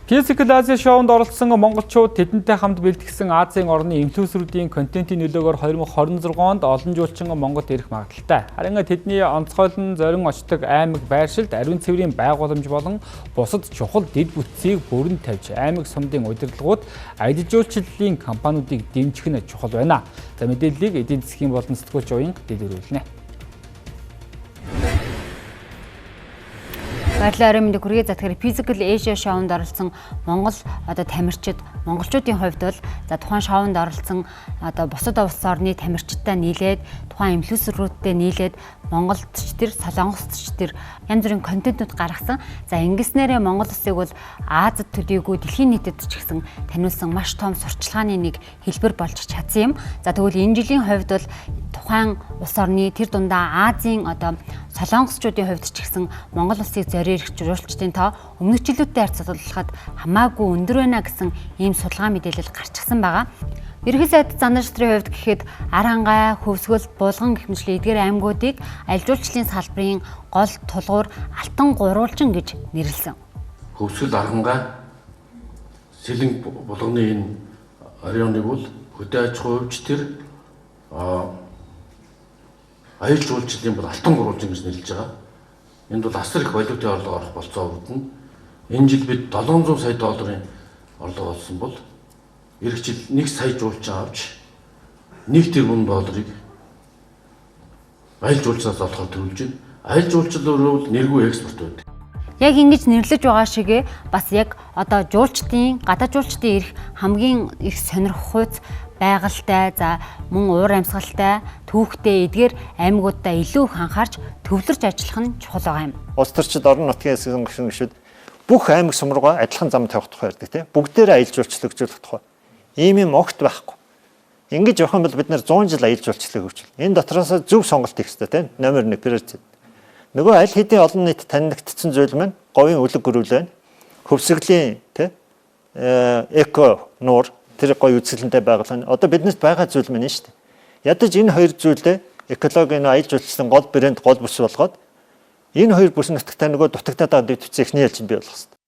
Physical Asia шоунд оролцсон монголчууд тэдэнтэй хамт бэлтгэсэн Азийн орны инфлюенсерүүдийн контентын нөлөөгөөр 2026 онд олон жуулчин Монголд ирэх магадaltaй. Харин тэдний онцгойлон зорин очдог аймаг байршилд ариун цэврийн байгууламж болон бусад чухал дэд бүтцийг бүрэн тавьж аймаг сумдын удирдлагууд аялал жуулчлалын компаниудыг дэмжих нь чухал байна. За мэдээллийг эдийн засгийн болон сэтгүүлч уянга дэлгэрүүлнэ. Баярлалаа минь хүргээ за тэгэхээр Physical Asia шоунд оролцсон Монгол тамирчид монголчуудын хувьд бол за тухайн шоунд оролцсон бусад улс орны тамирчидтай нийлээд тухайн инфлюенсерүүдтэй нийлээд монголч төр солонгосч төр янз бүрийн контентууд гаргасан. За ингэснээрээ Монгол улсыг бол Азид төдийгүй дэлхийн нийтэд ч гэсэн таниулсан маш том сурчлагын нэг хэлбэр болж чадсан юм. За тэгвэл энэ жилийн хувьд бол тухайн улс орны тэр дундаа Азийн солонгосчуудын хувьд ч гэсэн Монгол улсыг зориулж жуулчдын тоо өмнөх жилүүдтэй харьцуулахад хамаагүй өндөр байна гэсэн ийм судалгаа мэдээлэл гарчихсан байгаа. Ерөнхий сайд зандан шатрын хувьд гэхэд Арангай, Хөвсгөл, Булган гэх мэтлэн эдгээр аймагуудыг аялал жуулчлалын салбарын гол тулгуур алтан гурвуулжин гэж нэрлэсэн. Хөвсгөл, Арангай, Сэлэнг, Булганы энэ районыг бол хөдөө аж ахуй хөвч төр аялал жуулчлалын бол алтан гурвуулжин гэж нэрлэж байгаа. Энд бол асар их валютын орлого орох болцоо үүднэ. Энэ жил бид 700 сая долларын орлого олсон бол эх жил 1 сая жуулчин авч 1 тэрбум долларыг аялал жуулчлалаас олохоор төлөвлөж байна. Аялал жуулчлал бол нэргүй экспорт байдаг. Яг ингэж нэрлэж байгаа шигээ бас яг жуулчдын гадаад жуулчдын ирэх хамгийн их сонирхох хууц байгальтай за мөн уур амьсгалтай түүхтэй эдгээр аймагуудаа илүү их анхаарч төвлөрч ажиллах нь чухал байгаа юм. Улс төрчид орон нутгийн хэсэг гишүүд бүх аймаг сум руугаа адилхан зам тавих тухай ярьдаг тийм. Бүгдээрээ аялал жуулчлал хөгжүүлэх тухай. Ийм юм огт байхгүй. Ингэж явах юм бол бид нэр 100 жил аялал жуулчлалыг хөгжүүл. Энэ дотроос зөв сонголт хийх хэрэгтэй тийм. Номер 1 приоритет. Нөгөө аль хэдийн олон нийт танигдсан зүйл маань говийн үлэг гөрүүл байна. Хөвсгөлийн тийм эко нуур тэр гоё үзэсгэлэнтэй байгуулсан. Одоо биднээс байгаа зүйл маань шүү дээ. Ядаж энэ хоёр зүйлээ экологийн аялал жуулчлалын гол брэнд гол бүс болгоод энэ хоёр бүс нутагтай нөгөө дутагдаад байгаа дэвтвцээ ихний ялж бий болгох хэрэгтэй.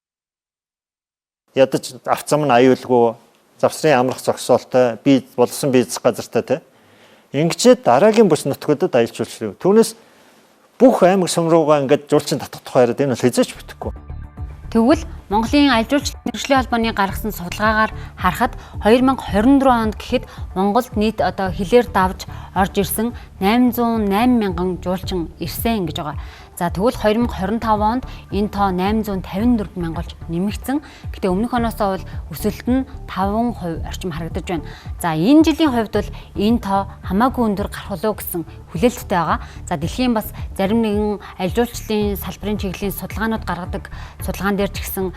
Ядаж авц зам нь аюулгүй завсрын амрах зогсоолтой бие болсон бизнес газартай тийм. Ингэчээд дараагийн бүс нутгуудад аялал жуулчлал. Түүнээс бүх аймаг сум руугаа ингээд жуулчин татах тухай яриад энэ бол хэзээч бүтэхгүй. Тэгвэл Монголын аялал жуулчлалын мэргэжлийн холбооны гаргасан судалгаагаар харахад 2024 онд гэхэд Монголд нийт хилээр давж орж ирсэн 808 мянган жуулчин ирсэн гэж байгаа. За тэгвэл 2025 онд энэ тоо 854 мянга болж нэмэгдсэн. Гэтэ өмнөх оноосоо бол өсөлт нь 5% орчим харагдаж байна. За энэ жилийн хувьд бол энэ тоо хамаагүй өндөр гарах болов гэсэн хүлээлттэй байгаа. За дэлхийн бас зарим нэгэн аялал жуулчлалын салбарын чиглэлийн судалгаанууд гаргадаг судалгаан дээр ч гэсэн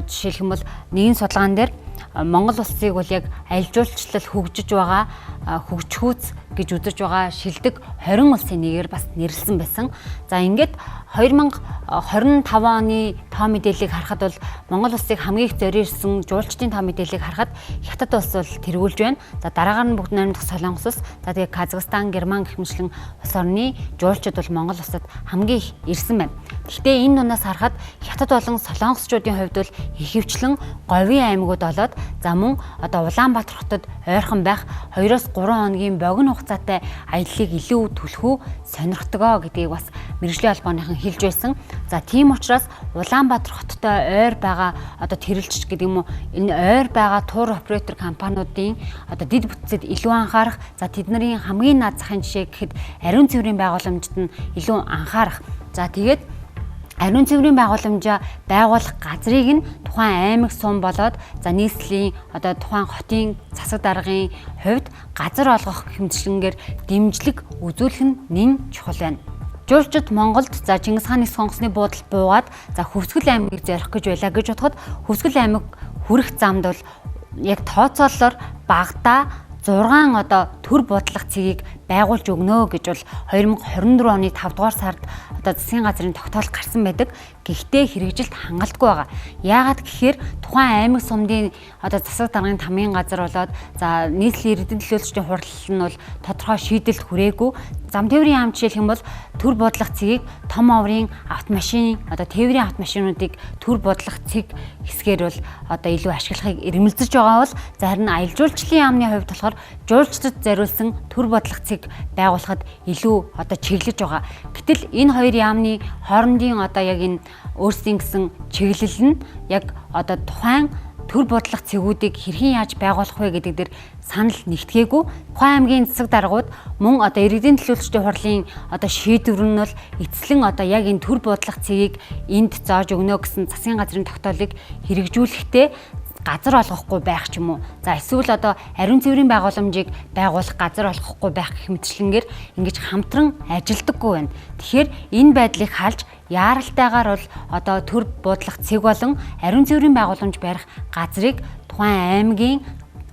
жишээлх юм бол нэгэн судалгаан дээр Монгол улсыг бол яг аялал жуулчлал хөгжиж байгаа хөгжихүүц гэж үзэж байгаа шилдэг 20 улсын нэгээр бас нэрлсэн байсан. За ингээд 2025 оны тоо мэдээллийг харахад бол Монгол улсыг хамгийн их зориулсан жуулчдын тоо мэдээллийг харахад Хятад улс бол тэргүүлж байна. За дараагаар нь бүгд найрамдах Солонгос улс, за тэгээ Казахстан, Герман гэх мэтлэн улс орны жуулчид бол Монгол улсад хамгийн их ирсэн байна. Гэхдээ энэ дундаас харахад Хятад болон Солонгосчуудын хувьд бол ихэвчлэн говийн аймагуд болоод за мөн Улаанбаатар хотод ойрхон байх 2-3 хоногийн богино хугацаатай аяллыг илүү түлхүү сонирхдогоо гэдгийг бас мэргэжлийн холбооныхан хэлж байсан. За тийм учраас Улаанбаатар хоттой ойр байгаа тэрэлж гэдэг юм уу энэ ойр байгаа тур оператор компаниудын дэд бүтцэд илүү анхаарах. За тэдний хамгийн наад захын жишээ гэхэд ариун цэврийн байгууламжид нь илүү анхаарах. За тэгээд ариун цэврийн байгууламжаа байгуулах газрыг нь тухайн аймаг сум болоод за нийслэлийн тухайн хотын засаг даргын хувьд газар олгох хэмжлэнгээр дэмжлэг үзүүлэх нь нэн чухал байна. Жуулчид Монголд за Чингис хааны сонгосны буудал буугаад за Хөвсгөл аймгийг зорих гэж байлаа гэж бодоход Хөвсгөл аймаг хүрэх замд бол яг тооцоололоор багадаа 6 төр буудлах цэгийг байгуулж өгнө гэж бол 2024 оны 5 дугаар сард засгийн газрын тогтоол гарсан байдаг. Гэхдээ хэрэгжилт хангалтгүй байгаа. Яагаад гэхээр тухайн аймаг сумдын одоо засаг даргын тамгын газар болоод за нийслэлийн эрдэнэ төлөөлөгчдийн хурал нь бол тодорхой шийдэлд хүрээгүй. Зам тээврийн яам жишээлх юм бол төр бодлого цэгийг том оврын автомашин одоо тээврийн автомашинуудыг төр бодлого цэг хэсгээр бол одоо илүү ашиглахыг эрмэлзэж байгаа бол зарим нь аялал жуулчлалын яамны хувьд болохоор жуулчдад зориулсан төр бодлого цэг байгуулахад илүү одоо чиглэж байгаа. Гэтэл энэ хоёр яамны хоорондын одоо яг энэ өөрсдийн гэсэн чиглэл нь яг одоо тухайн төр бодлого цэгүүдийг хэрхэн яаж байгуулах вэ гэдэг дээр санал нэгтгээгүй. Тухайн аймгийн засаг даргууд мөн одоо иргэдийн төлөөлөгчдийн хурлын одоо шийдвэр нь бол эцэслэн одоо яг энэ төр бодлого цэгийг энд зааж өгнө гэсэн засгийн газрын тогтоолыг хэрэгжүүлэхдээ газар олгохгүй байх ч юм уу. За эсвэл одоо ариун цэврийн байгууламжийг байгуулах газар олгохгүй байх гэх мэтчлэнгээр ингэж хамтран ажилдаггүй байна. Тэгэхээр энэ байдлыг халж яаралтайгаар бол одоо төр буудлах цэг болон ариун цэврийн байгууламж барих газрыг тухайн аймгийн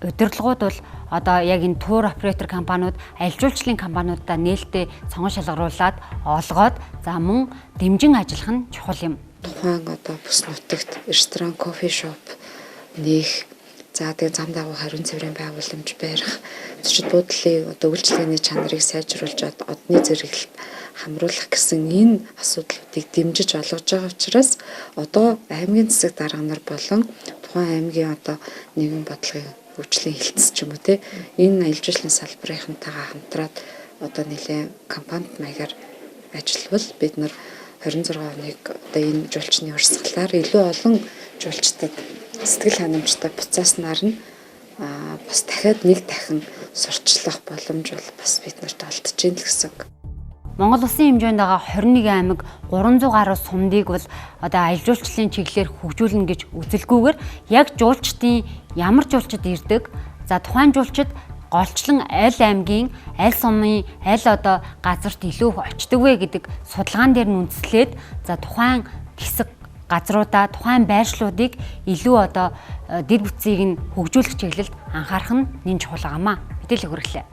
удирдлагууд бол одоо яг энэ тур оператор компаниуд, аялал жуулчлалын компаниудаа нээлттэй цонгон шалгаруулад олгоод за мөн дэмжин ажиллах нь чухал юм. Тухайн одоо бус нутагт ресторан, кофе шоп нэх за тэгээ зам дагуу хариун цэврийн байгууламж барих, зочид буудлын одоо үйлчлэгээний чанарыг сайжруулж одны зэрэглэлд хамруулах гэсэн энэ асуудлуудыг дэмжиж олгож байгаа учраас одоо аймгийн засаг дарга нар болон тухайн аймгийн одоо нийгэм бодлогын хөгжлийн хилцс ч юм уу те энэ аялал жуулчлалын салбарынхантайгаа хамтраад одоо нэлээд компанид маягаар ажиллавал бид нар 26 оныг одоо энэ жуулчны урсгалаар илүү олон жуулчдад сэтгэл ханамжтай буцааснаар нь бас дахиад нэг дахин сурчлах боломж бол бас бид нарт олдож байна л гэсэн. Монгол улсын хэмжээнд байгаа 21 аймаг 300 гаруй сумдыг бол одоо аялал жуулчлалын чиглэлээр хөгжүүлнэ гэж үзэлгүйгээр яг жуулчдын ямар жуулчид ирдэг, за тухайн жуулчид голчлон аль аймгийн, аль сумын, аль одоо газарт илүү очдог вэ гэдэг судалгаан дээр нь үндэслээд за тухайн хэсэг газруудаа, тухайн байршлуудыг илүү одоо дэд бүтцийг нь хөгжүүлэх чиглэлд анхаарах нь нэн чухал байгаамаа. Мэдээлэл хүргэлээ.